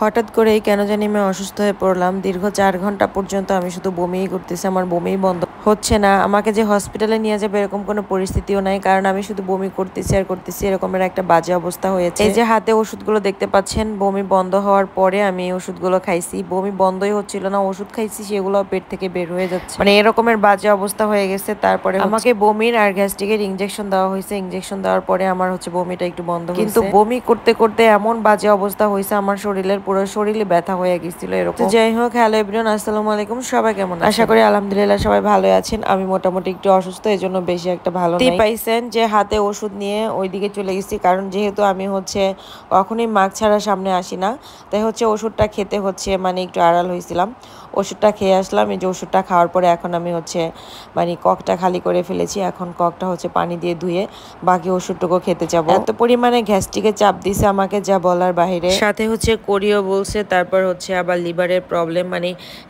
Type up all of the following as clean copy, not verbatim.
হঠাৎ করেই কেন জানি আমি অসুস্থ হয়ে পড়লাম। দীর্ঘ 4 ঘন্টা পর্যন্ত আমি শুধু বমিই করতেছি, আমার বমিই বন্ধ হচ্ছে না। আমাকে যে হসপিটালে নিয়ে যাবে এরকম কোনো পরিস্থিতিও নাই, কারণ আমি শুধু বমি করতেছি আর করতেছি, এরকমের একটা বাজে অবস্থা হয়েছে। এই যে হাতে ওষুধগুলো দেখতে পাচ্ছেন, বমি বন্ধ হওয়ার পরে আমি এই ওষুধগুলো খাইছি। বমি বন্ধই হচ্ছিল না, ওষুধ খাইছি সেগুলো পেট থেকে বের হয়ে যাচ্ছে, মানে এরকমের বাজে অবস্থা হয়ে গেছে। তারপরে আমাকে বমির আর গ্যাস্ট্রিকের ইনজেকশন দেওয়া হয়েছে। ইনজেকশন দেওয়ার পরে আমার হচ্ছে বমিটা একটু বন্ধ হয়েছে, কিন্তু বমি করতে করতে এমন বাজে অবস্থা হয়েছে, আমার শরীরের পুরো শরীরে ব্যথা হয়ে গেছিল এরকম। যাই হোক, হ্যালো এভরিওয়ান, আসসালামু আলাইকুম। সবাই কেমন আছেন? আশা করি আলহামদুলিল্লাহ সবাই ভালো আছেন। আমি মোটামুটি একটু অসুস্থ, এই জন্য বেশি একটা ভালো নাই। পাইছেন যে হাতে ওষুধ নিয়ে ওইদিকে চলে গেছি, কারণ যেহেতু আমি হচ্ছে কখনোই মাস্ক ছাড়া সামনে আসি না, তাই হচ্ছে ওষুধটা খেতে হচ্ছে মানে একটু আড়াল হয়েছিলাম। ওষুধটা খেয়ে আসলাম। এই যে ওষুধটা খাওয়ার পরে এখন আমি হচ্ছে মানে ককটা খালি করে ফেলেছি। এখন ককটা হচ্ছে পানি দিয়ে ধুয়ে বাকি ওষুধটুকু খেতে যাবো। এত পরিমাণে গ্যাস্ট্রিকের চাপ দিছে আমাকে যা বলার বাহিরে। সাথে হচ্ছে কোরিও বলছে, তারপর হচ্ছে আবার লিভারের প্রবলেম, মানে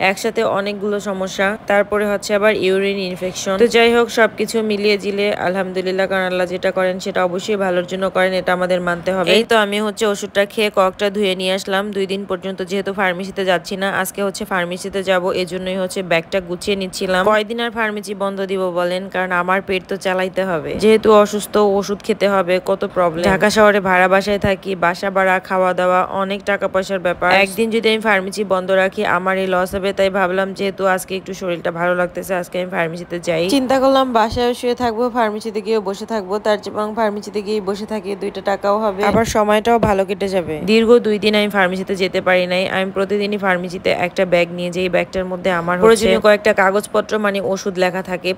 একসাথে অনেকগুলো সমস্যা। তারপরে হচ্ছে আবার ইউরিন ইনফেকশন। তো যাই হোক, সবকিছু মিলিয়ে জিলে আলহামদুলিল্লাহ, কারণ আল্লাহ যেটা করেন সেটা অবশ্যই ভালোর জন্য করেন, এটা আমাদের মানতে হবে। এই তো আমি হচ্ছে ওষুধটা খেয়ে ককটা ধুয়ে নিয়ে আসলাম। 2 দিন পর্যন্ত যেহেতু ফার্মেসিতে যাচ্ছি না, আজকে হচ্ছে ফার্মেসিতে যাব, এই জন্যই হচ্ছে ব্যাগটা গুছিয়ে নিচ্ছিলাম। কয়দিন আর ফার্মেসি বন্ধ দিব বলেন, কারণ আমার পেট তো চালাইতে হবে, যেহেতু অসুস্থ, ওষুধ খেতে হবে, কত প্রবলেম। ঢাকা শহরে ভাড়া বাসায় থাকি, বাসা ভাড়া, খাওয়া দাওয়া, অনেক টাকা পয়সার ব্যাপার। একদিন যদি আমি ফার্মেসি বন্ধ রাখি আমার এই লস হবে, তাই ভাবলাম যেহেতু আজকে একটু শরীরটা ভালো লাগতেছে, আজকে আমি ফার্মেসিতে যাই। চিন্তা করলাম বাসায় শুয়ে থাকবো, ফার্মেসিতে গিয়ে বসে থাকবো, তার চেয়ে বরং ফার্মেসিতে গিয়ে বসে থাকি, 2টা টাকাও হবে, আবার সময়টাও ভালো কেটে যাবে। দীর্ঘ 2 দিন আমি ফার্মেসিতে যেতে পারি নাই। আমি প্রতিদিনই ফার্মেসিতে একটা ব্যাগ নিয়ে যাই। ব্যাগটার মধ্যে আমার প্রয়োজনীয় কয়েকটা কাগজপত্র, মানে ওষুধ লেখা থাকে,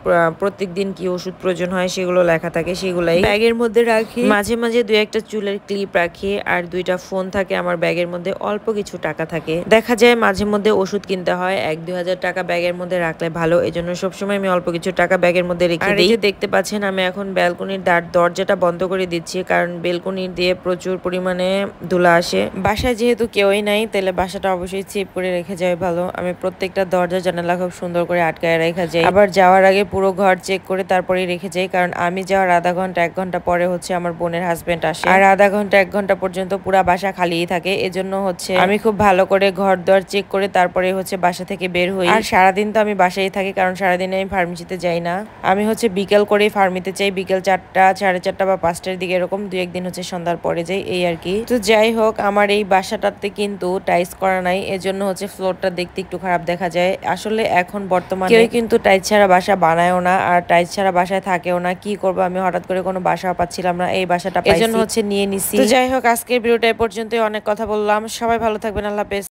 প্রত্যেকদিন কি ওষুধ প্রয়োজন হয় সেগুলো লেখা থাকে, সেগুলাই ব্যাগের মধ্যে রাখি। মাঝে মাঝে 2-1টা চুলের ক্লিপ রাখি, আর 2টা ফোন থাকে আমার ব্যাগের মধ্যে। অল্প কিছু টাকা থাকে, দেখা যায় মাঝে মধ্যে ওষুধ কিনতে হয়, 1-2 হাজার টাকা ব্যাগের মধ্যে রাখলে ভালো, এই জন্য সবসময় আমি অল্প কিছু টাকা ব্যাগের মধ্যে রেখে দিই। দেখতে পাচ্ছেন আমি এখন ব্যালকনির দরজাটা বন্ধ করে দিচ্ছি, কারণ বেলকনি দিয়ে প্রচুর পরিমাণে ধুলা আসে। বাসায় যেহেতু কেউই নাই, তাহলে বাসাটা অবশ্যই চেপ করে রেখে যায় ভালো। আমি প্রত্যেকটা দরজা জানালা খুব সুন্দর করে আটকায় রেখে যাই, আবার যাওয়ার আগে পুরো ঘর চেক করে তারপরে রেখে যাই, কারণ আমি যাওয়ার আধা ঘন্টা 1 ঘন্টা পরে হচ্ছে আমার বোনের হাজবেন্ড আসে, আর আধা ঘন্টা 1 ঘন্টা পর্যন্ত পুরো বাসা খালিই থাকে। এজন্য হচ্ছে আমি খুব ভালো করে ঘর দর চেক করে তারপরে হচ্ছে বাসা থেকে বের হই। আর সারাদিন তো আমি বাসায় থাকি, কারণ সারাদিনে আমি ফার্মেসিতে যাই না। আমি হচ্ছে বিকেল করেই ফার্মেসিতে যাই, বিকেল 4টা, 4:30 বা 5টার দিকে, এরকম 2-1 দিন হচ্ছে সন্ধ্যার পরে যাই, এই আর কি। তো যাই হোক, আমার এই বাসাটাতে কিন্তু টাইলস করা নাই, এজন্য হচ্ছে ফ্লোরটা দেখতে একটু খারাপ দেখা যায়। আসলে এখন বর্তমানে কেউ কিন্তু টাইলস ছাড়া বাসা বানায়ও না, আর টাইলস ছাড়া বাসায় থাকেও না। কি করবো, আমি হঠাৎ করে কোনো বাসা পাচ্ছিলাম না, এই বাসাটা পাইছি, এজন্য হচ্ছে নিয়ে নিছি। তো যাই হোক, আজকের ভিডিওটা এই পর্যন্তই। অনেক কথা বললাম, সবাই ভালো থাকবেন, আল্লাহ হাফেজ।